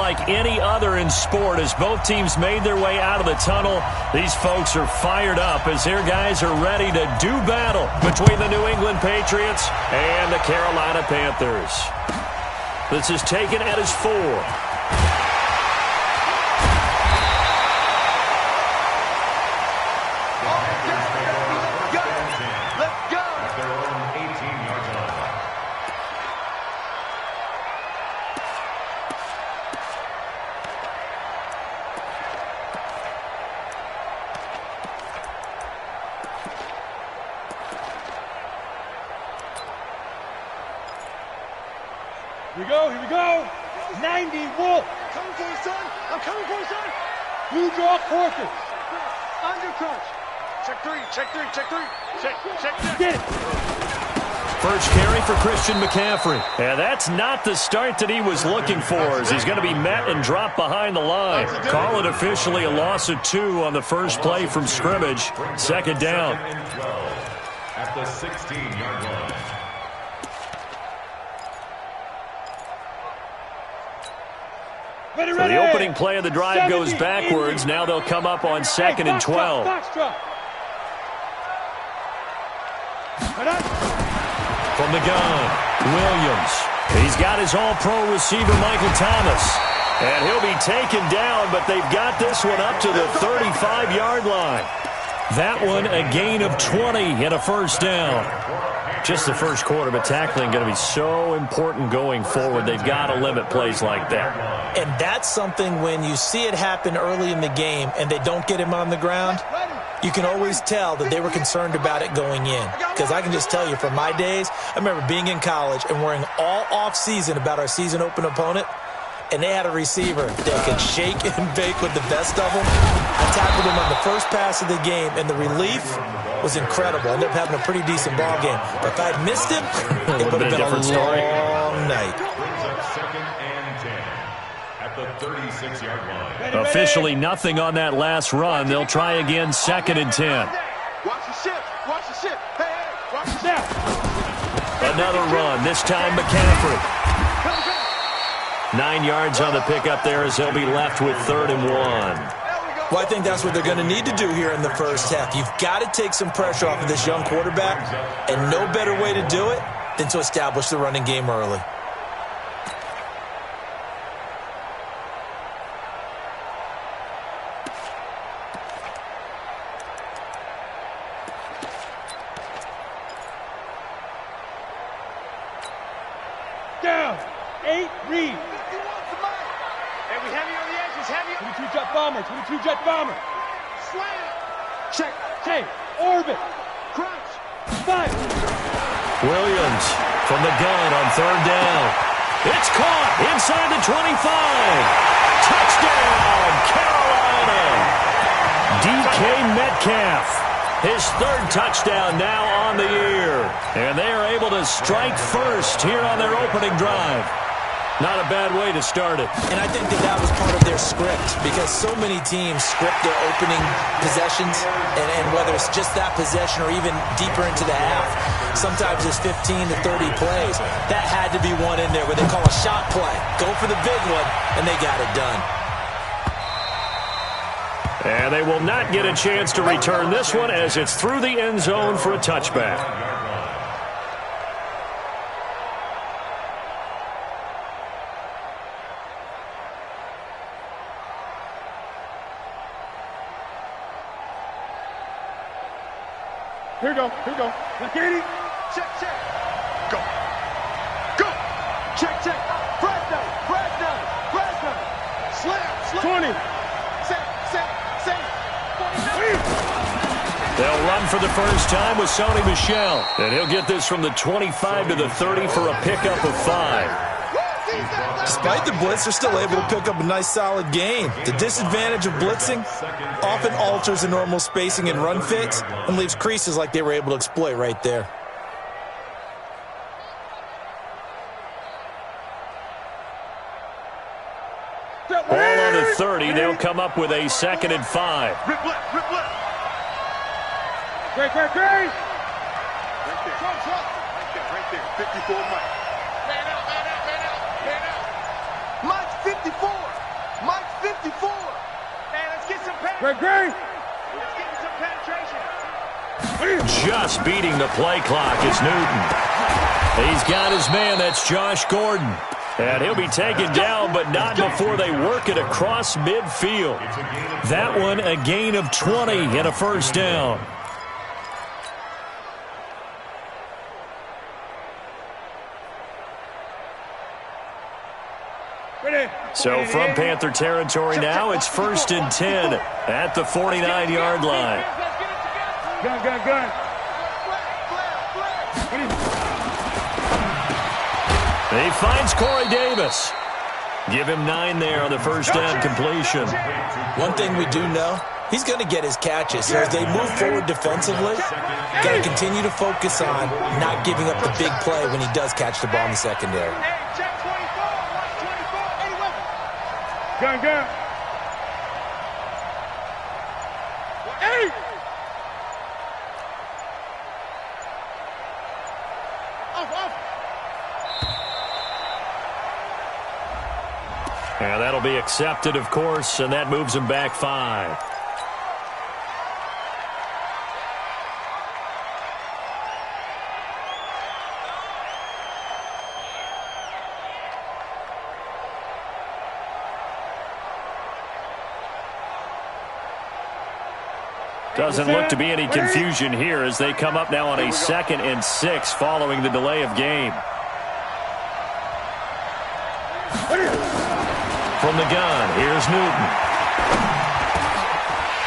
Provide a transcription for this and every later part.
unlike any other in sport. As both teams made their way out of the tunnel, these folks are fired up as their guys are ready to do battle between the New England Patriots and the Carolina Panthers. This is taken at his 4. Here we go. 90, Wolf. Coming for you, son. I'm coming for you, son. Blue draw, Corker. Under crunch. Check 3. Check. Get it. First carry for Christian McCaffrey. And that's not the start that he was looking for, as he's going to be met and dropped behind the line. Call it officially a loss of 2 on the first play from scrimmage. Second down. At the 16-yard line. So the opening play of the drive goes backwards. Now they'll come up on 2nd and 12. From the gun, Williams. He's got his all-pro receiver, Michael Thomas. And he'll be taken down, but they've got this one up to the 35-yard line. That one a gain of 20 and a first down. Just the first quarter, but tackling going to be so important going forward. They've got to limit plays like that. And that's something when you see it happen early in the game and they don't get him on the ground, you can always tell that they were concerned about it going in. Because I can just tell you from my days, I remember being in college and worrying all off-season about our season open opponent, and they had a receiver that could shake and bake with the best of them. I tackled him on the first pass of the game, and the relief was incredible. I ended up having a pretty decent ball game. But if I had missed him, it would have been a long night. Second and 10 at the 36-yard line. Officially nothing on that last run. They'll try again 2nd and 10. Watch the ship. Hey, watch the ship. Another run, this time McCaffrey. 9 yards on the pickup there as they'll be left with 3rd and 1. Well, I think that's what they're going to need to do here in the first half. You've got to take some pressure off of this young quarterback, and no better way to do it than to establish the running game early. Down. 8, read. Hey, we heavy on the edges, heavy. 22 jet bomber. Slam. Check. Orbit. Crunch. Fire. Williams from the gun on 3rd down. It's caught inside the 25. Touchdown, Carolina. DK Metcalf. His 3rd touchdown now on the year. And they are able to strike first here on their opening drive. Not a bad way to start it. And I think that was part of their script, because so many teams script their opening possessions, and whether it's just that possession or even deeper into the half, sometimes it's 15 to 30 plays. That had to be one in there where they call a shot play. Go for the big one, and they got it done. And they will not get a chance to return this one as it's through the end zone for a touchback. Here we go. Look, 80. Check. Go. Check. Fresno. Slam. 20. Set. 49. They'll run for the first time with Sony Michel. And he'll get this from the 25 to the 30 for a pickup of 5. Despite the blitz, they're still able to pick up a nice, solid gain. The disadvantage of blitzing often alters the normal spacing and run fits and leaves creases like they were able to exploit right there. Ball on the 30. They'll come up with a 2nd and 5. Rip left. Great. Right there. 54 Mike. Man out. Mike 54. Great. Just beating the play clock is Newton. He's got his man. That's Josh Gordon. And he'll be taken down, but not before they work it across midfield. That one, a gain of 20 and a first down. So from Panther territory now, it's 1st and 10 at the 49-yard line. Gun. He finds Corey Davis. Give him 9 there on the first down completion. One thing we do know, he's going to get his catches. So as they move forward defensively, got to continue to focus on not giving up the big play when he does catch the ball in the secondary. Gun. Hey! Off. And that'll be accepted, of course, and that moves him back 5. Doesn't look to be any confusion here as they come up now on a 2nd and 6 following the delay of game. From the gun, here's Newton.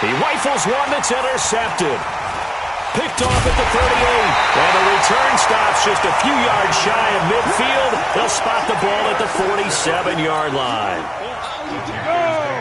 He rifles one that's intercepted. Picked off at the 38. And the return stops just a few yards shy of midfield. They'll spot the ball at the 47-yard line.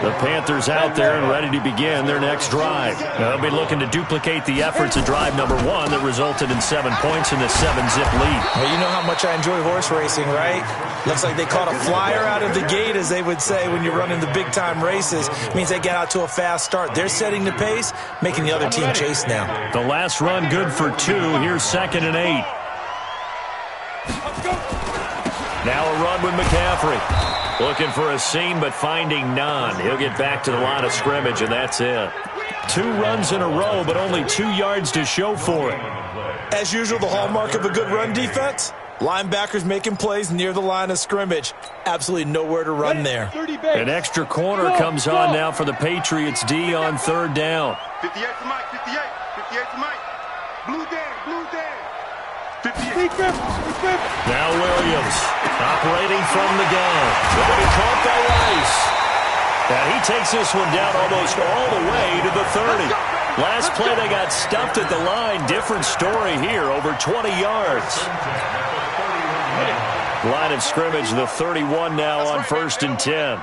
The Panthers out there and ready to begin their next drive. They'll be looking to duplicate the efforts of drive number 1 that resulted in 7 points in the 7-zip lead. Well, you know how much I enjoy horse racing, right? Looks like they caught a flyer out of the gate, as they would say when you're running the big-time races. It means they get out to a fast start. They're setting the pace, making the other team chase now. The last run good for 2. Here's 2nd and 8. Now a run with McCaffrey. Looking for a seam, but finding none. He'll get back to the line of scrimmage, and that's it. 2 runs in a row, but only 2 yards to show for it. As usual, the hallmark of a good run defense, linebackers making plays near the line of scrimmage. Absolutely nowhere to run there. An extra corner comes on now for the Patriots D on 3rd down. 58 to Mike, 58 to Mike. Blue Dan. Now Williams operating from the gun. Going to be caught by Rice. And he takes this one down almost all the way to the 30. Last play they got stuffed at the line. Different story here, over 20 yards. Line of scrimmage, the 31 now on 1st and 10.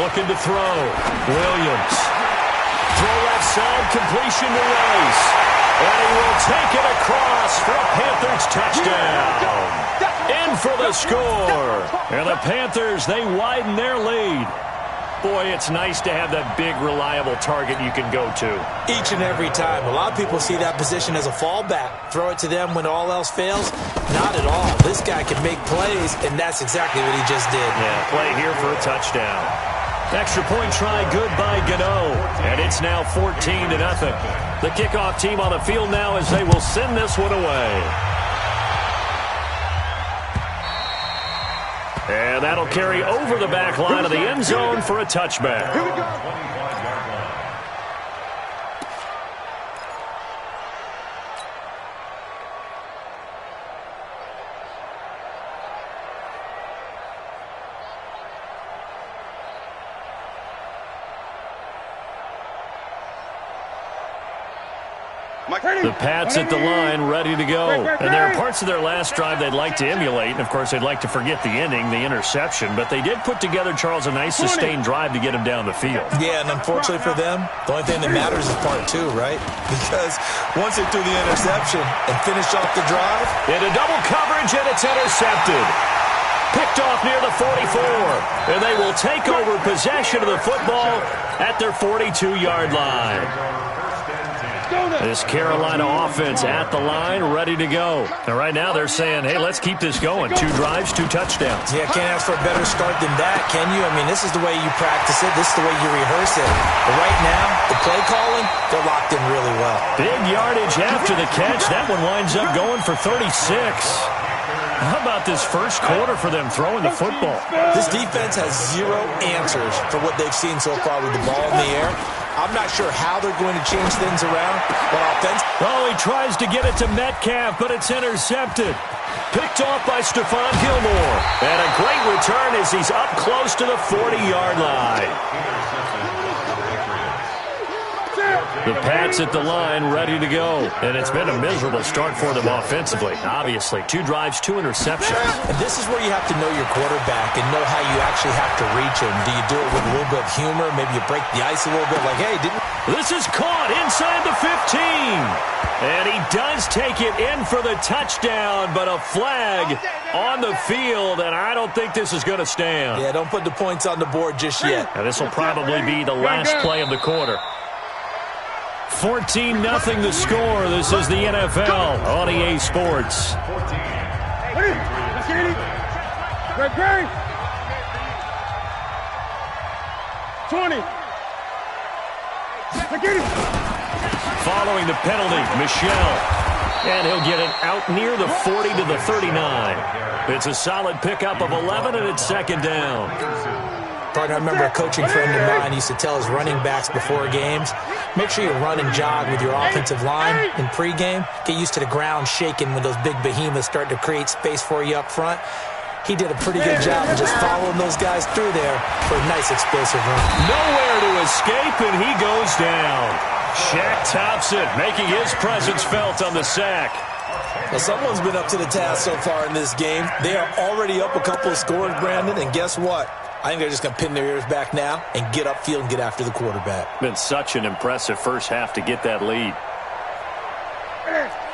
Looking to throw. Williams. Throw left side, completion to Rice. And he will take it across for a Panthers touchdown. In for the score. And the Panthers, they widen their lead. Boy, it's nice to have that big, reliable target you can go to. Each and every time. A lot of people see that position as a fallback. Throw it to them when all else fails. Not at all. This guy can make plays, and that's exactly what he just did. Yeah, play here for a touchdown. Extra point try good by Gano. And it's now 14-0. The kickoff team on the field now as they will send this one away. And that'll carry over the back line of the end zone for a touchback. Here we go. The Pats at the line, ready to go. And there are parts of their last drive they'd like to emulate. And, of course, they'd like to forget the ending, the interception. But they did put together, Charles, a nice sustained drive to get him down the field. Yeah, and unfortunately for them, the only thing that matters is part 2, right? Because once they threw the interception and finished off the drive. Into double coverage, and it's intercepted. Picked off near the 44. And they will take over possession of the football at their 42-yard line. This Carolina offense at the line, ready to go. And right now they're saying, hey, let's keep this going. 2 drives, 2 touchdowns. Yeah, can't ask for a better start than that, can you? I mean, this is the way you practice it. This is the way you rehearse it. But right now, the play calling, they're locked in really well. Big yardage after the catch. That one winds up going for 36. How about this first quarter for them throwing the football? This defense has 0 answers for what they've seen so far with the ball in the air. I'm not sure how they're going to change things around on offense. Oh, he tries to get it to Metcalf, but it's intercepted. Picked off by Stephon Gilmore. And a great return as he's up close to the 40-yard line. The Pats at the line, ready to go. And it's been a miserable start for them offensively. Obviously, 2 drives, 2 interceptions. And this is where you have to know your quarterback and know how you actually have to reach him. Do you do it with a little bit of humor? Maybe you break the ice a little bit like, hey, didn't... This is caught inside the 15. And he does take it in for the touchdown, but a flag on the field, and I don't think this is going to stand. Yeah, don't put the points on the board just yet. And this will probably be the last play of the quarter. 14-0 the score. This is the NFL on EA Sports. Let's get it. Great. 20. Let's get it. Following the penalty, Michel. And he'll get it out near the 40 to the 39. It's a solid pickup of 11, and it's second down. Partner, I remember a coaching friend of mine used to tell his running backs before games, make sure you run and jog with your offensive line in pregame. Get used to the ground shaking when those big behemoths start to create space for you up front. He did a pretty good job of just following those guys through there for a nice explosive run. Nowhere to escape, and he goes down. Shaq Thompson making his presence felt on the sack. Well, someone's been up to the task so far in this game. They are already up a couple of scores, Brandon, and guess what? I think they're just going to pin their ears back now and get upfield and get after the quarterback. Been such an impressive first half to get that lead.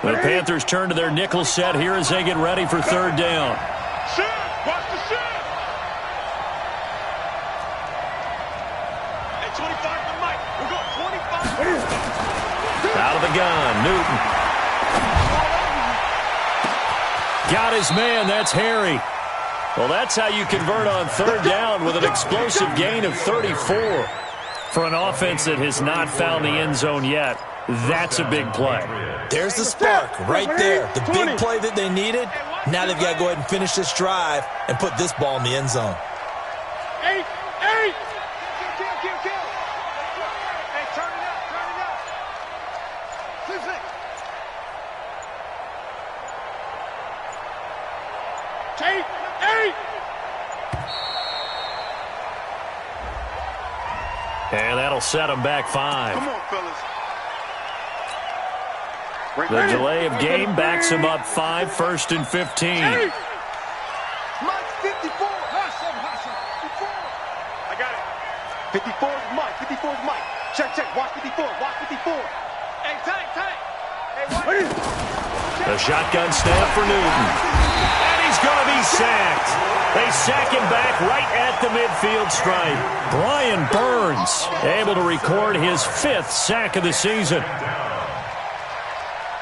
The Panthers turn to their nickel set here as they get ready for third down. Watch the shot. Hey, 25 to Mike. We're going 25. Out of the gun, Newton. Got his man, that's Harry. Well, that's how you convert on third down with an explosive gain of 34. For an offense that has not found the end zone yet, that's a big play. There's the spark right there. The big play that they needed. Now they've got to go ahead and finish this drive and put this ball in the end zone. 8. Kill. Hey, turn it up. 6. Take 8. And that'll set them back 5. Come on, fellas. The delay of game backs him up 5, first and 15. Mike, 54. I got it. 54 is Mike. 54 is Mike. Check. Watch 54. Hey, tight. Hey, watch. The shotgun snap for Newton. And he's going to be sacked. They sack him back right at the midfield stripe. Brian Burns able to record his 5th sack of the season.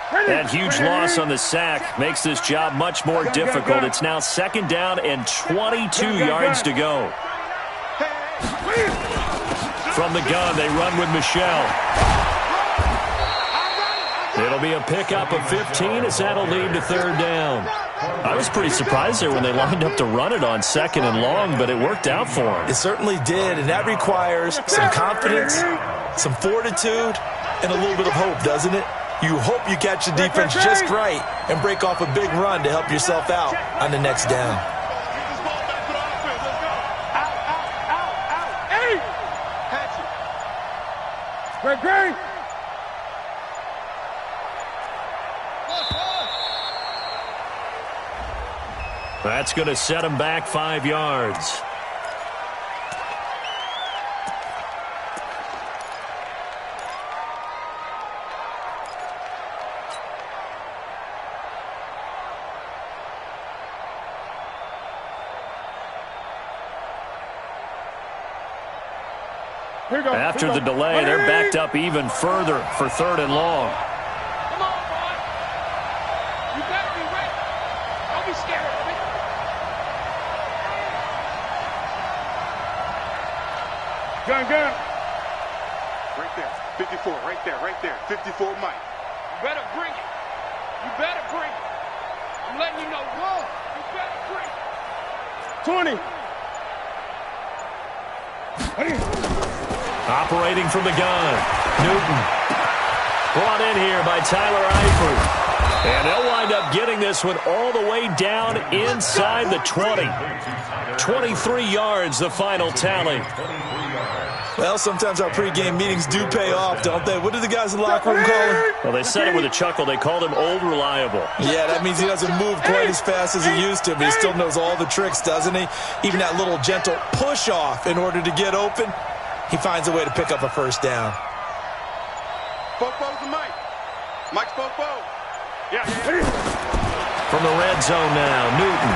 That huge loss on the sack makes this job much more difficult. It's now second down and 22 yards to go. From the gun, they run with Michel. It'll be a pickup of 15 as that'll lead to third down. I was pretty surprised there when they lined up to run it on second and long, but it worked out for them. It certainly did, and that requires some confidence, some fortitude, and a little bit of hope, doesn't it? You hope you catch the defense just right and break off a big run to help yourself out on the next down. Great. That's going to set him back 5 yards. After the delay, they're backed up even further for 3rd and long. Come on, boy. You better be ready. Don't be scared of it. Gun. Right there. 54, right there. 54, Mike. You better bring it. I'm letting you know, whoa. You better bring it. 20. Operating from the gun, Newton. Brought in here by Tyler Eifert. And they'll wind up getting this one all the way down inside the 20. 23 yards, the final tally. Well, sometimes our pregame meetings do pay off, don't they? What do the guys in the locker room call him? Well, they said it with a chuckle. They called him Old Reliable. Yeah, that means he doesn't move quite as fast as he used to, but he still knows all the tricks, doesn't he? Even that little gentle push-off in order to get open, he finds a way to pick up a first down. Bofo's to Mike. Mike's Bofo. Yeah. From the red zone now, Newton.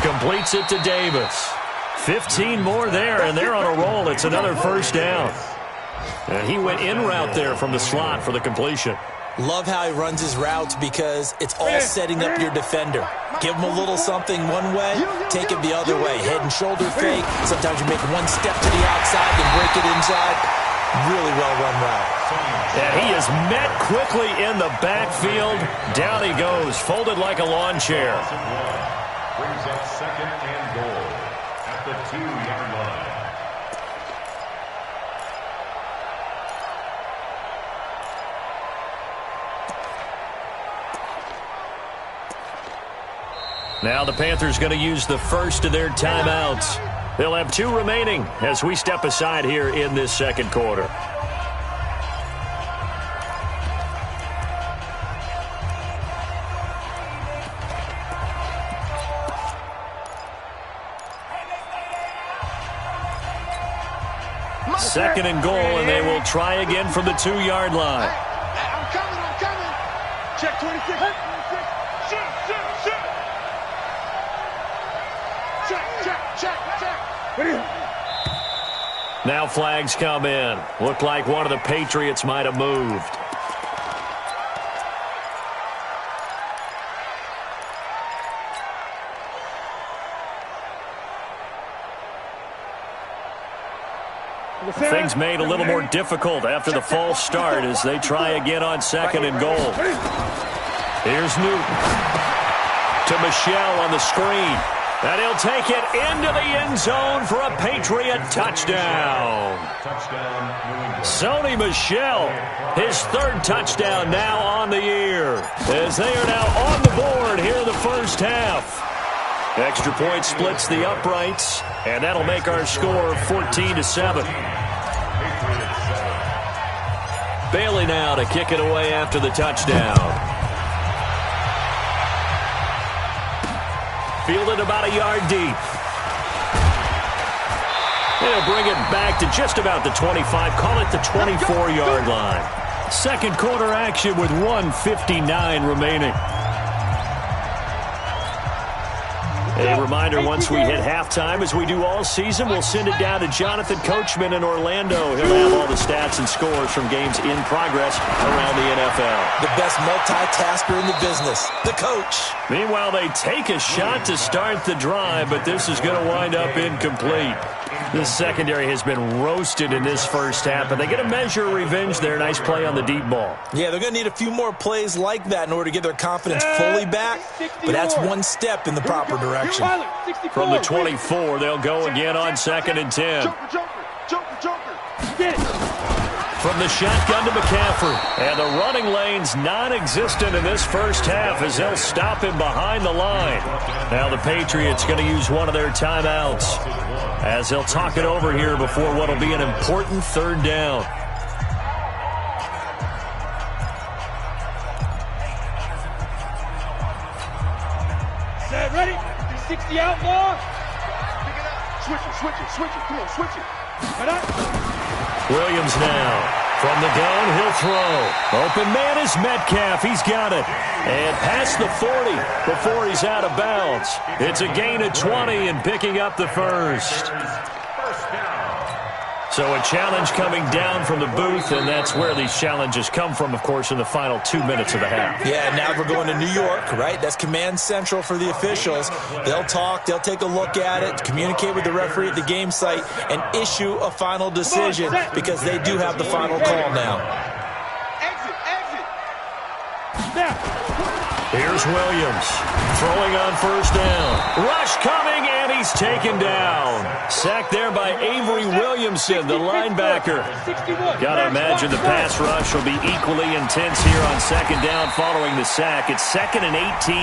Completes it to Davis. 15 more there, and they're on a roll. It's another first down. And he went in route there from the slot for the completion. Love how he runs his routes because it's all setting up your defender. Give him a little something one way, take it the other way. Head and shoulder fake. Sometimes you make one step to the outside, then break it inside. Really well-run route. And he is met quickly in the backfield. Down he goes, folded like a lawn chair. Brings up 2nd and goal at the 2-yard line. Now the Panthers going to use the first of their timeouts. They'll have 2 remaining as we step aside here in this second quarter. Second and goal, and they will try again from the 2-yard line. I'm coming. Check 26. Check. Now flags come in. Looked like one of the Patriots might have moved. Things made a little more difficult after the false start as they try again on 2nd and goal. Here's Newton to Michel on the screen. And he'll take it into the end zone for a Patriot touchdown. Sony Michel, his 3rd touchdown now on the year, as they are now on the board here in the first half. Extra point splits the uprights, and that'll make our score 14-7. Bailey now to kick it away after the touchdown. Fielded about a yard deep. He'll bring it back to just about the 25. Call it the 24-yard line. Second quarter action with 1:59 remaining. A reminder, once we hit halftime, as we do all season, we'll send it down to Jonathan Coachman in Orlando. He'll have all the stats and scores from games in progress around the NFL. The best multitasker in the business, the coach. Meanwhile, they take a shot to start the drive, but this is going to wind up incomplete. This secondary has been roasted in this first half, but they get a measure of revenge there. Nice play on the deep ball. Yeah, they're going to need a few more plays like that in order to get their confidence fully back, but that's one step in the proper direction. From the 24, they'll go again on 2nd and 10. Get it. From the shotgun to McCaffrey. And the running lane's non-existent in this first half as they'll stop him behind the line. Now the Patriots going to use one of their timeouts as they'll talk it over here before what will be an important 3rd down. Set, ready? 60 outlaw. Pick it up. Switch it. Come on, switch it. Williams now. From the gun, he'll throw. Open man is Metcalf. He's got it. And past the 40 before he's out of bounds. It's a gain of 20 and picking up the first. First down. So a challenge coming down from the booth, and that's where these challenges come from, of course, in the final 2 minutes of the half. Yeah, now we're going to New York, right? That's command central for the officials. They'll talk, they'll take a look at it, communicate with the referee at the game site, and issue a final decision because they do have the final call now. Here's Williams throwing on first down. Rush coming, and he's taken down. Sacked there by Avery Williamson, the linebacker. Got to imagine the pass rush will be equally intense here on second down following the sack. It's 2nd and 18.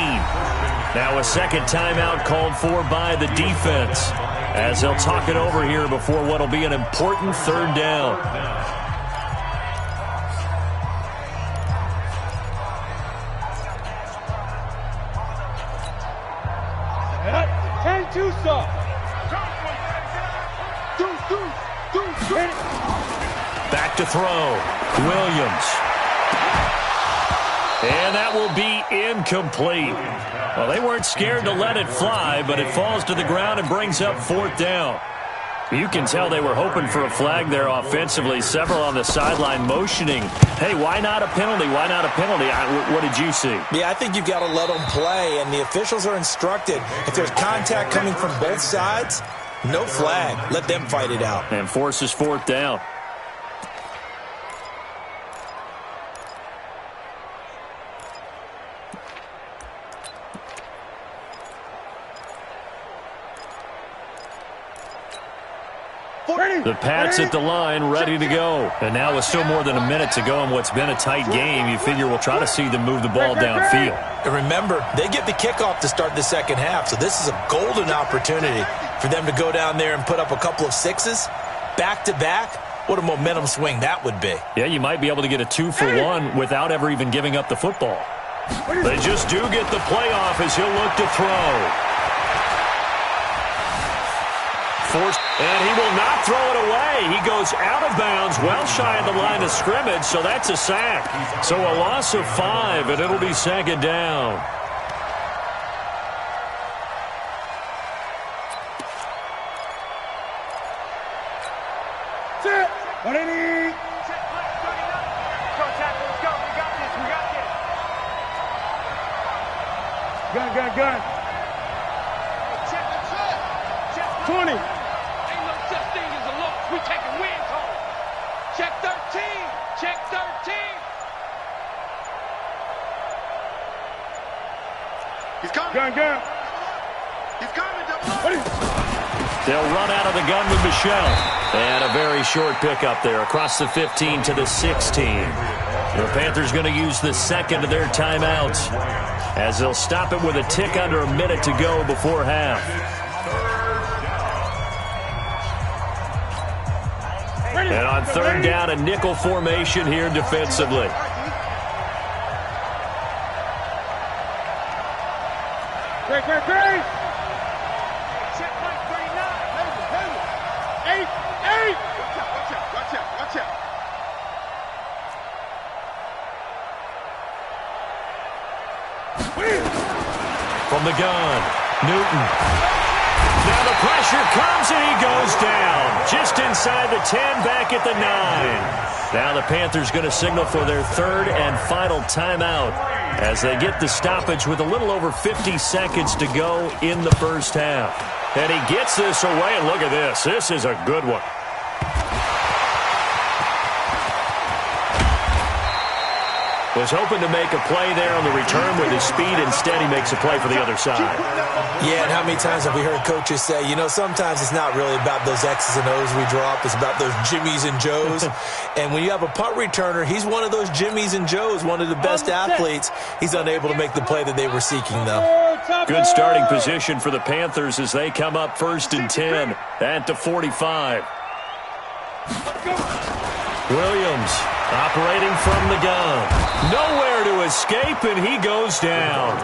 Now a second timeout called for by the defense as they'll talk it over here before what will be an important third down. Back to throw. Williams. And that will be incomplete. Well, they weren't scared to let it fly, but it falls to the ground and brings up 4th down. You can tell they were hoping for a flag there offensively. Several on the sideline motioning, hey, why not a penalty? Why not a penalty? What did you see? Yeah, I think you've got to let them play, and the officials are instructed. If there's contact coming from both sides, no flag. Let them fight it out. And forces 4th down. The Pats at the line, ready to go. And now with still more than a minute to go in what's been a tight game, you figure we'll try to see them move the ball downfield. And remember, they get the kickoff to start the second half, so this is a golden opportunity for them to go down there and put up a couple of sixes back-to-back. What a momentum swing that would be. Yeah, you might be able to get a 2-for-1 without ever even giving up the football. They just do get the playoff as he'll look to throw. And he will not throw it away. He goes out of bounds, well shy of the line of scrimmage, so that's a sack. So a loss of 5, and it'll be 2nd down. What do you need? Gun. 20. Ain't no such thing as a loss. We taking wins home. Check 13. Check 13. He's coming. Gun. He's coming. Double. They'll run out of the gun with Michelle. And a very short pickup there across the 15 to the 16. The Panthers going to use the second of their timeouts as they'll stop it with a tick under a minute to go before half. And on third down, a nickel formation here defensively. Great. Check point 39. Eight. Watch out. From the gun, Newton. Now the pressure comes and he goes down. Just inside the 10, back at the 9. Now the Panthers going to signal for their third and final timeout as they get the stoppage with a little over 50 seconds to go in the first half. And he gets this away, and look at this. This is a good one. Was hoping to make a play there on the return with his speed. Instead, he makes a play for the other side. Yeah, and how many times have we heard coaches say, you know, sometimes it's not really about those X's and O's we drop. It's about those Jimmies and Joes. And when you have a punt returner, he's one of those Jimmies and Joes, one of the best athletes. He's unable to make the play that they were seeking, though. Good starting position for the Panthers as they come up 1st and 10 at the 45. Williams operating from the gun. Nowhere to escape, and he goes down.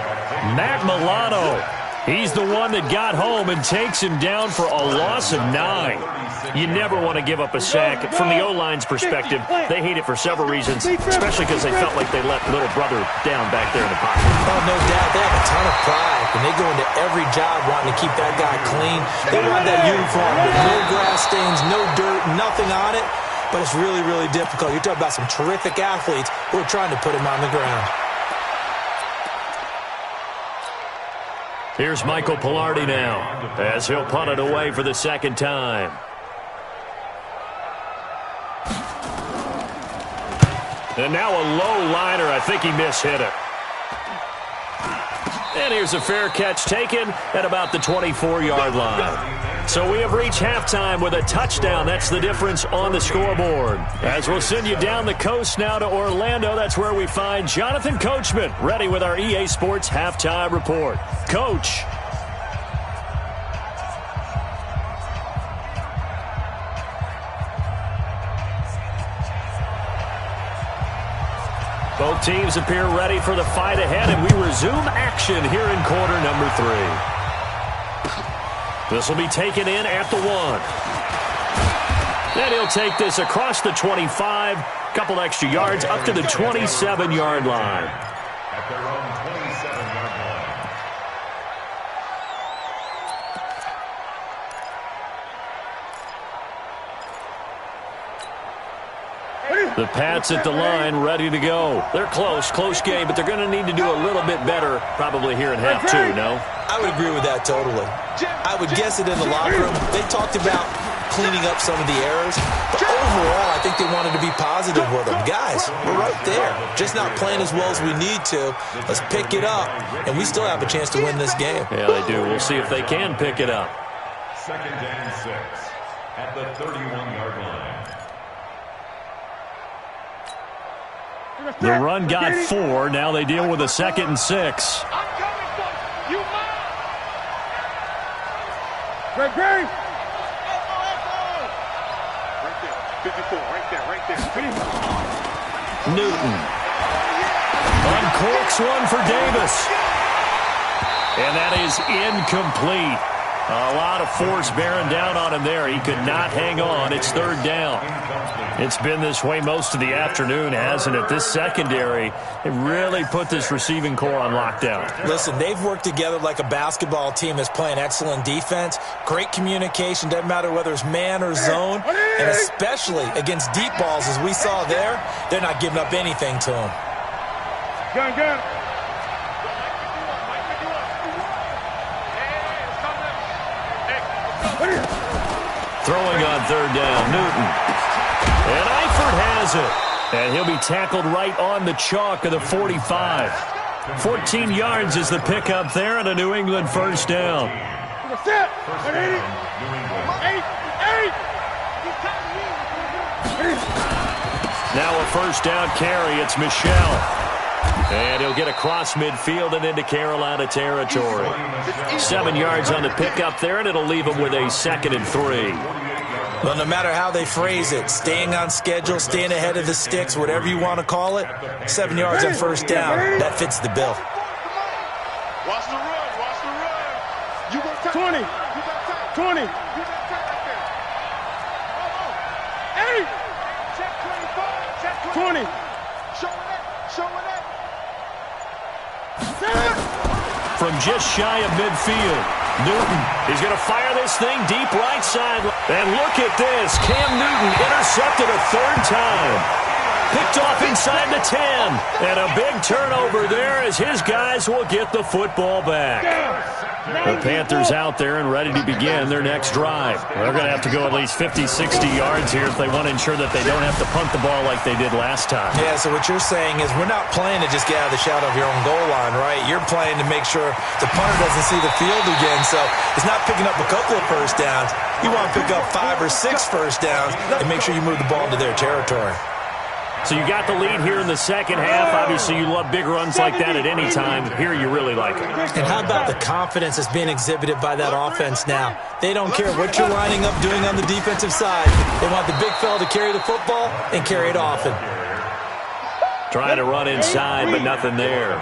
Matt Milano He's the one that got home and takes him down for a loss of 9. You never want to give up a sack. From the O-line's perspective, they hate it for several reasons, especially because they felt like they let little brother down back there in the pocket. Oh, no doubt. They have a ton of pride, and they go into every job wanting to keep that guy clean. They want that uniform with no grass stains, no dirt, nothing on it, but it's really, really difficult. You're talking about some terrific athletes who are trying to put him on the ground. Here's Michael Palardy now, as he'll punt it away for the second time. And now a low liner. I think he mishit it. And here's a fair catch taken at about the 24-yard line. So we have reached halftime with a touchdown. That's the difference on the scoreboard. As we'll send you down the coast now to Orlando, that's where we find Jonathan Coachman, ready with our EA Sports Halftime Report. Coach. Both teams appear ready for the fight ahead, and we resume action here in quarter number 3. This will be taken in at the 1. Then he'll take this across the 25, couple extra yards up to the 27-yard line. At their own 27-yard line. The Pats at the line, ready to go. They're close game, but they're going to need to do a little bit better probably here in half 2, no? I would agree with that totally. I would guess it in the locker room. They talked about cleaning up some of the errors, but overall, I think they wanted to be positive with them. Guys, we're right there. Just not playing as well as we need to. Let's pick it up, and we still have a chance to win this game. Yeah, they do. We'll see if they can pick it up. 2nd and 6 at the 31-yard line. The run got 4. Now they deal with a 2nd and 6. Great, great. Right there. 54, right there. Newton. Uncorks one for Davis. And that is incomplete. A lot of force bearing down on him there. He could not hang on. It's 3rd down. It's been this way most of the afternoon, hasn't it? This secondary, it really put this receiving core on lockdown. Listen, they've worked together like a basketball team that's playing excellent defense. Great communication. Doesn't matter whether it's man or zone. And especially against deep balls, as we saw there, they're not giving up anything to them. Gun. Throwing on 3rd down, Newton. And Eifert has it. And he'll be tackled right on the chalk of the 45. 14 yards is the pickup there and a New England 1st down. Now a 1st down carry. It's Michel. And he'll get across midfield and into Carolina territory. 7 yards on the pickup there, and it'll leave him with a 2nd and 3. Well, no matter how they phrase it, staying on schedule, staying ahead of the sticks, whatever you want to call it, 7 yards on 1st down, that fits the bill. Watch the run. You got 20. 20. Hey! Check 25. Check 20. Showing up. From just shy of midfield, Newton is going to fire this thing deep right side. And look at this. Cam Newton intercepted a 3rd time. Picked off inside the 10. And a big turnover there as his guys will get the football back. The Panthers out there and ready to begin their next drive. They're going to have to go at least 50, 60 yards here if they want to ensure that they don't have to punt the ball like they did last time. Yeah, so what you're saying is we're not playing to just get out of the shadow of your own goal line, right? You're playing to make sure the punter doesn't see the field again. So it's not picking up a couple of 1st downs. You want to pick up 5 or 6 1st downs and make sure you move the ball into their territory. So you got the lead here in the 2nd half. Obviously, you love big runs like that at any time. Here, you really like it. And how about the confidence that's being exhibited by that offense now? They don't care what you're lining up doing on the defensive side. They want the big fella to carry the football and carry it often. Trying to run inside, but nothing there.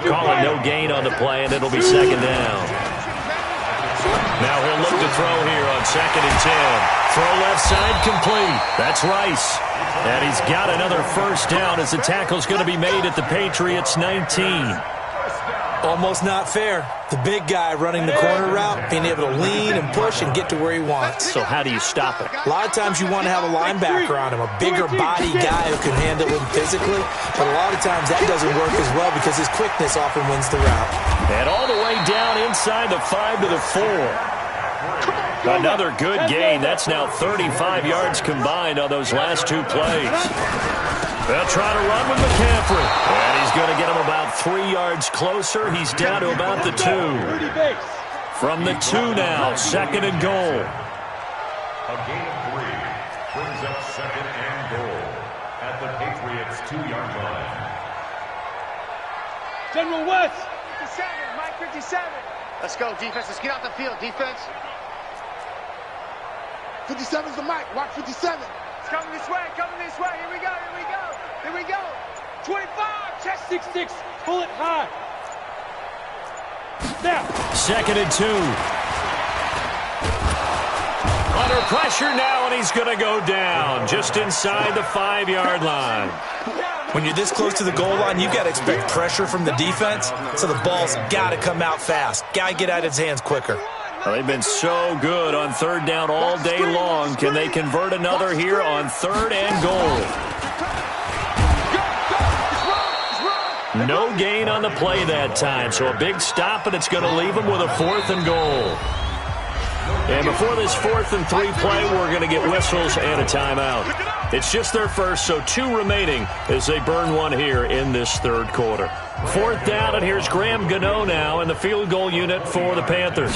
Calling no gain on the play, and it'll be second down. Now he'll look to throw here on 2nd and 10. Throw left side complete. That's Rice. And he's got another first down as the tackle's going to be made at the Patriots 19. Almost not fair. The big guy running the corner route, being able to lean and push and get to where he wants. So how do you stop it? A lot of times you want to have a linebacker on him, a bigger body guy who can handle him physically. But a lot of times that doesn't work as well because his quickness often wins the route. And all the way down inside the 5 to the 4. Another good gain. That's now 35 yards combined on those last 2 plays. They'll try to run with McCaffrey. And he's going to get him about 3 yards closer. He's down to about the 2. From the 2 now, 2nd and goal. A gain of 3 brings up 2nd and goal at the Patriots' 2-yard line. General West. 57, Mike 57. Let's go, defense. Let's get out the field, defense. 57 is the mic. Watch 57. It's coming this way, coming this way. Here we go, here we go. Here we go. 25, check 6-6. Pull it high. Now. 2nd and 2. Under pressure now, and he's going to go down just inside the 5-yard line. When you're this close to the goal line, you've got to expect pressure from the defense, so the ball's got to come out fast. Got to get out of his hands quicker. Well, they've been so good on 3rd down all day long. Can they convert another here on 3rd and goal? No gain on the play that time, so a big stop, and it's going to leave them with a 4th and goal. And before this 4th and 3 play, we're going to get whistles and a timeout. It's just their first, so 2 remaining as they burn one here in this 3rd quarter. 4th down, and here's Graham Gano now in the field goal unit for the Panthers.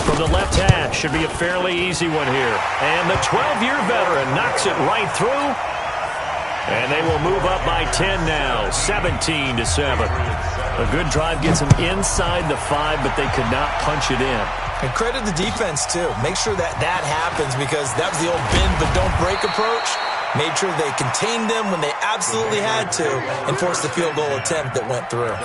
From the left hash, should be a fairly easy one here. And the 12-year veteran knocks it right through. And they will move up by 10 now, 17-7. A good drive gets them inside the 5, but they could not punch it in. And credit the defense, too. Make sure that happens because that was the old bend but don't break approach. Made sure they contained them when they absolutely had to and forced the field goal attempt that went through.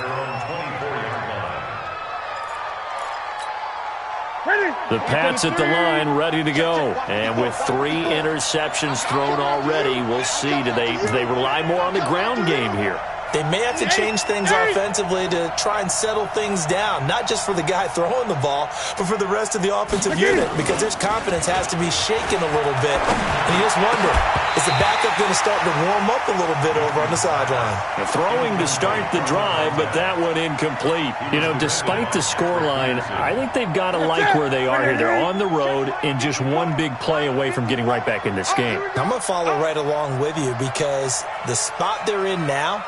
The Pats at the line ready to go. And with 3 interceptions thrown already, we'll see. Do they rely more on the ground game here? They may have to change things offensively to try and settle things down, not just for the guy throwing the ball, but for the rest of the offensive unit, because their confidence has to be shaken a little bit. And you just wonder, is the backup going to start to warm up a little bit over on the sideline? Throwing to start the drive, but that one incomplete. You know, despite the scoreline, I think they've got to like where they are here. They're on the road and just one big play away from getting right back in this game. I'm going to follow right along with you because the spot they're in now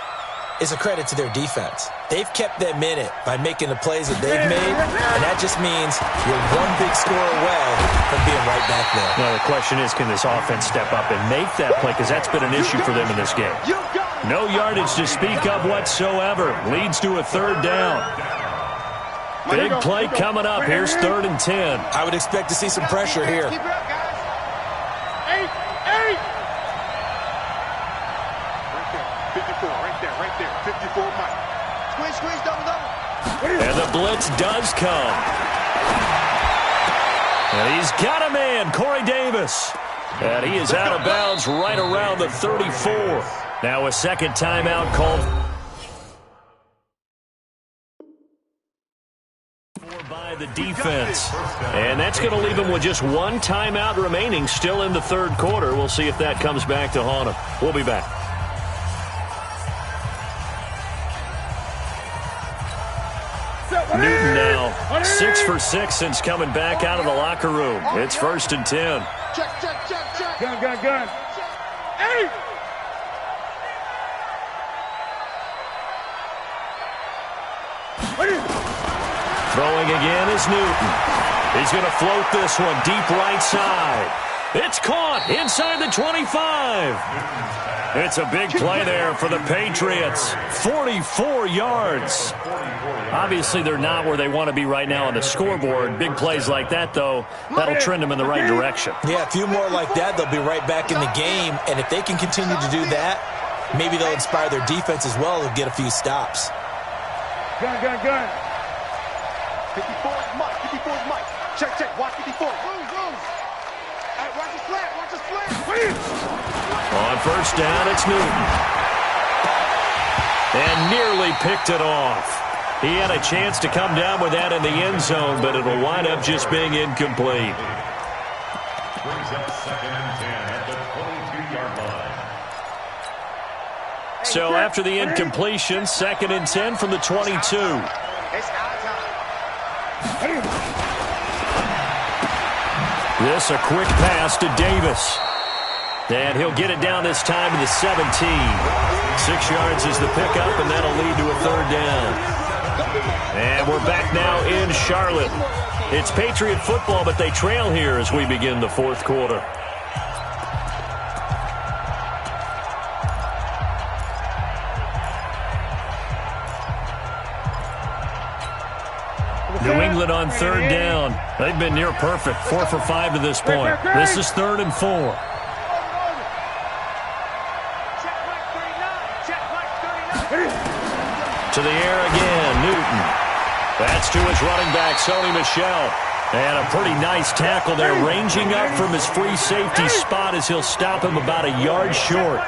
is a credit to their defense. They've kept them in it by making the plays that they've made, and that just means you're one big score away from being right back there. Now, the question is, can this offense step up and make that play? Because that's been an issue for them in this game. No yardage to speak of whatsoever. Leads to a 3rd down. Big play coming up. Here's 3rd and 10. I would expect to see some pressure here. 54, Mike. Squeeze, double. And the blitz does come. And he's got a man, Corey Davis. And he is out of bounds right around the 34. Now a 2nd timeout called by the defense. And that's going to leave him with just 1 timeout remaining still in the 3rd quarter. We'll see if that comes back to haunt him. We'll be back. Newton now 6 for 6 since coming back out of the locker room. It's 1st and 10. Check. Gun. Hey! Throwing again is Newton. He's going to float this one deep right side. It's caught inside the 25. It's a big play there for the Patriots. 44 yards. Obviously, they're not where they want to be right now on the scoreboard. Big plays like that, though, that'll trend them in the right direction. Yeah, a few more like that, they'll be right back in the game. And if they can continue to do that, maybe they'll inspire their defense as well to get a few stops. Gun. 54 is Mike. 54 is Mike. Check. Watch 54. Room. Hey, watch the slant. On first down, it's Newton. And nearly picked it off. He had a chance to come down with that in the end zone, but it'll wind up just being incomplete. Brings up 2nd and 10 at the 22-yard line. So after the incompletion, 2nd and 10 from the 22. It's our time. This a quick pass to Davis. And he'll get it down this time to the 17. 6 yards is the pickup, and that'll lead to a 3rd down. And we're back now in Charlotte. It's Patriot football, but they trail here as we begin the 4th quarter. New England on 3rd down. They've been near perfect, 4 for 5 to this point. This is 3rd and 4. To the air again, Newton. That's to his running back, Sony Michel. And a pretty nice tackle there, ranging up from his free safety spot as he'll stop him about a yard short.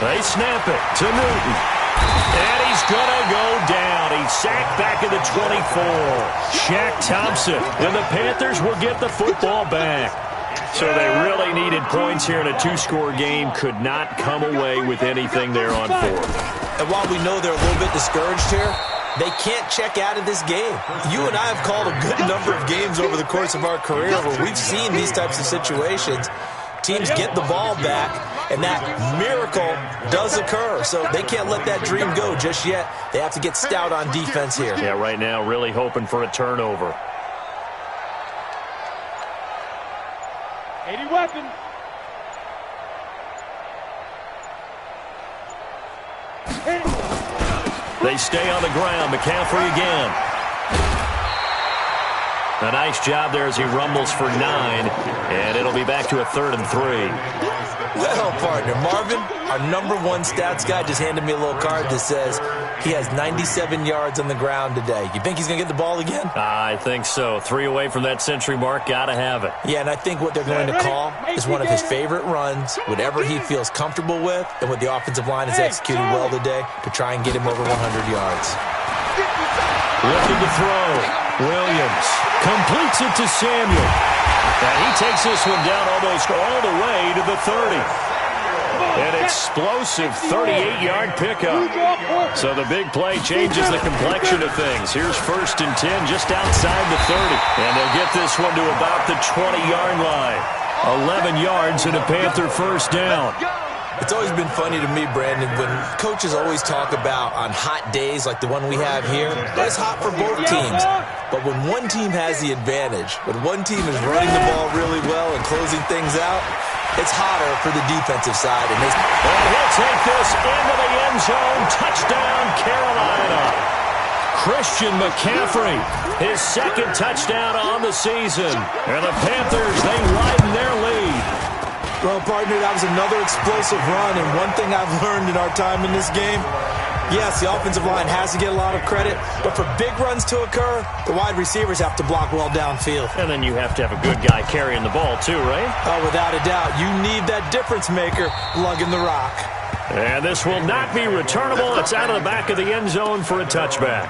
They snap it to Newton. And he's going to go down. He's sacked back at the 24. Shaq Thompson. And the Panthers will get the football back. So they really needed points here in a 2-score game. Could not come away with anything there on 4th. And while we know they're a little bit discouraged here, they can't check out of this game. You and I have called a good number of games over the course of our career where we've seen these types of situations. Teams get the ball back, and that miracle does occur. So they can't let that dream go just yet. They have to get stout on defense here. Yeah, right now really hoping for a turnover. 80 weapons. They stay on the ground. McCaffrey again. A nice job there as he rumbles for 9, and it'll be back to a 3rd and 3. Well, partner, Marvin, our #1 stats guy just handed me a little card that says he has 97 yards on the ground today. You think he's going to get the ball again? I think so. 3 away from that century mark. Got to have it. Yeah, and I think what they're going to call is one of his favorite runs, whatever he feels comfortable with, and what the offensive line has executed well today to try and get him over 100 yards. Looking to throw. Williams completes it to Samuel. And he takes this one down almost all the way to the 30. An explosive 38-yard pickup. So the big play changes the complexion of things. Here's 1st and 10 just outside the 30. And they'll get this one to about the 20-yard line. 11 yards and a Panther 1st down. It's always been funny to me, Brandon, when coaches always talk about on hot days like the one we have here, it's hot for both teams. But when one team has the advantage, when one team is running the ball really well and closing things out, it's hotter for the defensive side. And he'll take this into the end zone. Touchdown, Carolina. Christian McCaffrey, his 2nd touchdown on the season. And the Panthers, they widen their lead. Well, partner, that was another explosive run, and one thing I've learned in our time in this game, yes, the offensive line has to get a lot of credit, but for big runs to occur, the wide receivers have to block well downfield. And then you have to have a good guy carrying the ball too, right? Oh, without a doubt. You need that difference maker lugging the rock. And this will not be returnable. It's out of the back of the end zone for a touchback.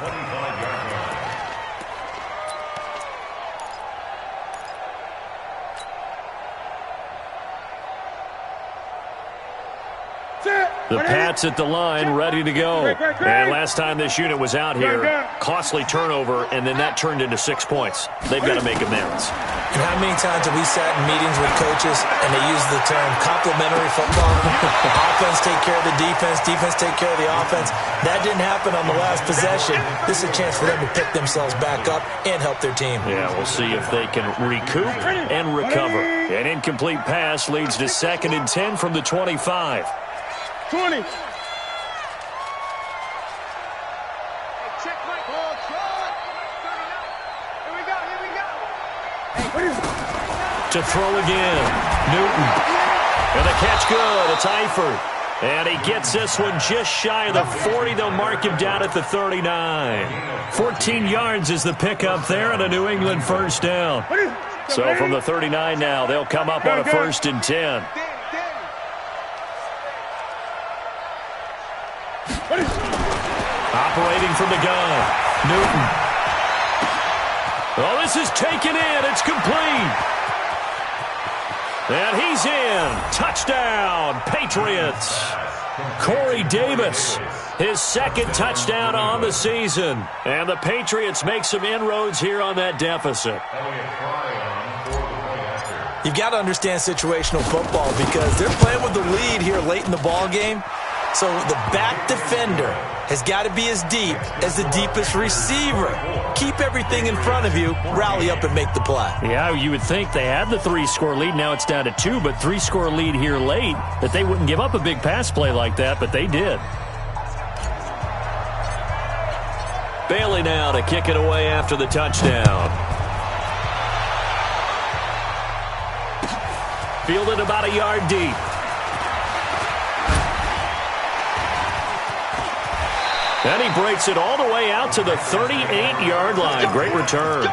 The Pats at the line, ready to go. And last time this unit was out here, costly turnover, and then that turned into 6 points. They've got to make amends. And how many times have we sat in meetings with coaches and they use the term complementary football? Offense take care of the defense, defense take care of the offense. That didn't happen on the last possession. This is a chance for them to pick themselves back up and help their team. Yeah, we'll see if they can recoup and recover. An incomplete pass leads to 2nd and 10 from the 25. 20. To throw again. Newton. And the catch good. It's Eifert. And he gets this one just shy of the 40. They'll mark him down at the 39. 14 yards is the pickup there and a New England first down. So from the 39 now, they'll come up on a 1st and 10. Operating from the gun. Newton. Oh, this is taken in. It's complete. And he's in. Touchdown, Patriots. Corey Davis, his 2nd touchdown on the season. And the Patriots make some inroads here on that deficit. You've got to understand situational football because they're playing with the lead here late in the ball game. So the back defender has got to be as deep as the deepest receiver. Keep everything in front of you, rally up and make the play. Yeah, you would think they had the 3-score lead. Now it's down to 2, but 3-score lead here late, that they wouldn't give up a big pass play like that, but they did. Bailey now to kick it away after the touchdown. Fielded about a yard deep. And he breaks it all the way out to the 38-yard line. Great return.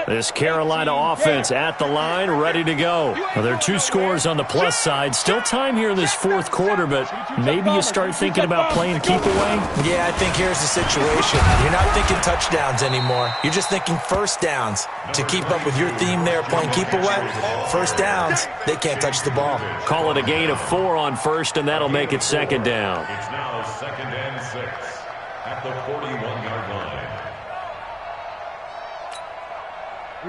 This Carolina offense at the line, ready to go. Well, there are 2 scores on the plus side. Still time here in this 4th quarter, but maybe you start thinking about playing keep away? Yeah, I think here's the situation. You're not thinking touchdowns anymore. You're just thinking first downs. To keep up with your theme there, playing keep away, first downs, they can't touch the ball. Call it a gain of 4 on 1st, and that'll make it 2nd down. It's now 2nd and 6 at the 41-yard line.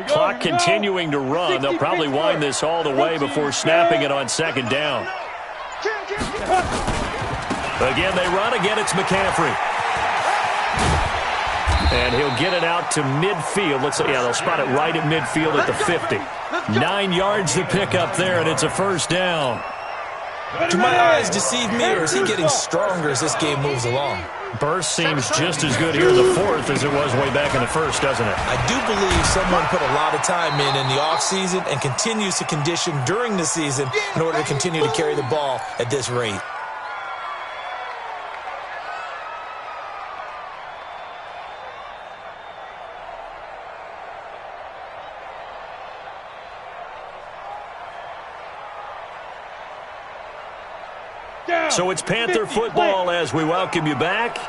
Clock continuing to run. They'll probably wind this all the way before snapping it on 2nd down. Again, they run. Again, it's McCaffrey. And he'll get it out to midfield. They'll spot it right at midfield at the 50. 9 yards to pick up there, and it's a first down. Do my eyes deceive me, or is he getting stronger as this game moves along? Burst seems just as good here in the 4th as it was way back in the 1st, doesn't it? I do believe someone put a lot of time in the offseason and continues to condition during the season in order to continue to carry the ball at this rate. So it's Panther football as we welcome you back.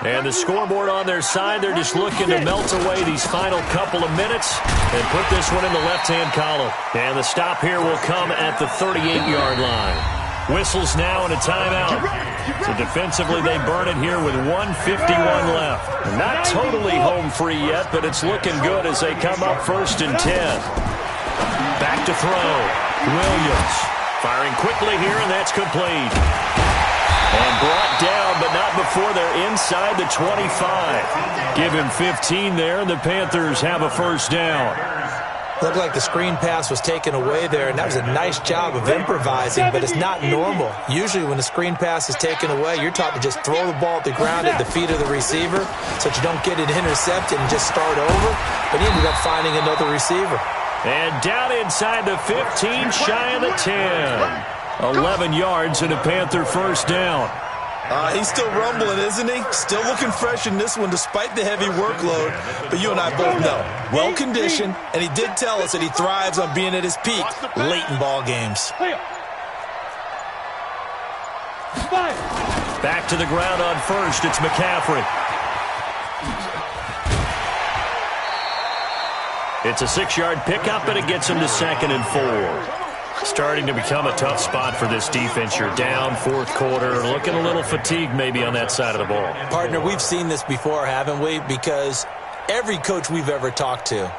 And the scoreboard on their side, they're just looking to melt away these final couple of minutes and put this one in the left-hand column. And the stop here will come at the 38-yard line. Whistles now and a timeout. So defensively, they burn it here with 1:51 left. Not totally home free yet, but it's looking good as they come up 1st and 10. Back to throw. Williams firing quickly here, and that's complete. And brought down, but not before they're inside the 25. Give him 15 there, and the Panthers have a first down. Looked like the screen pass was taken away there, and that was a nice job of improvising, but it's not normal. Usually when the screen pass is taken away, you're taught to just throw the ball at the ground at the feet of the receiver so that you don't get it intercepted and just start over, but he ended up finding another receiver. And down inside the 15, shy of the 10. 11 yards and a Panther first down. He's still rumbling, isn't he? Still looking fresh in this one despite the heavy workload. But you and I both know, well-conditioned, and he did tell us that he thrives on being at his peak late in ball games. Back to the ground on 1st. It's McCaffrey. It's a 6-yard pickup, and it gets him to 2nd and 4. Starting to become a tough spot for this defense. You're down 4th quarter, looking a little fatigued maybe on that side of the ball. Partner, we've seen this before, haven't we? Because every coach we've ever talked to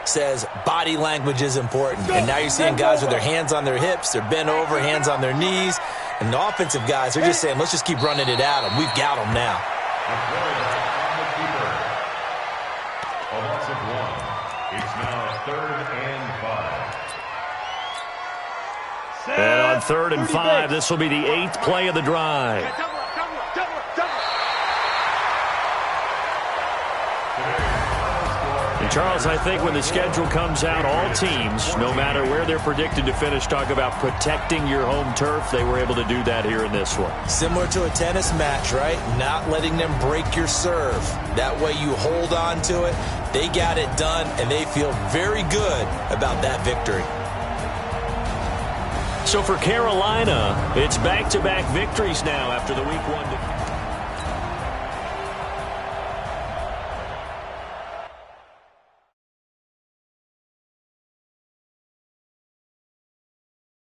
says body language is important. And now you're seeing guys with their hands on their hips, they're bent over, hands on their knees. And the offensive guys, they're just saying, let's just keep running it at them. We've got them now. 3rd and 5. And on 3rd and 5, this will be the 8th play of the drive. And Charles, I think when the schedule comes out, all teams, no matter where they're predicted to finish, talk about protecting your home turf. They were able to do that here in this one. Similar to a tennis match, right? Not letting them break your serve. That way you hold on to it. They got it done, and they feel very good about that victory. So for Carolina, it's back-to-back victories now after the Week 1 defeat.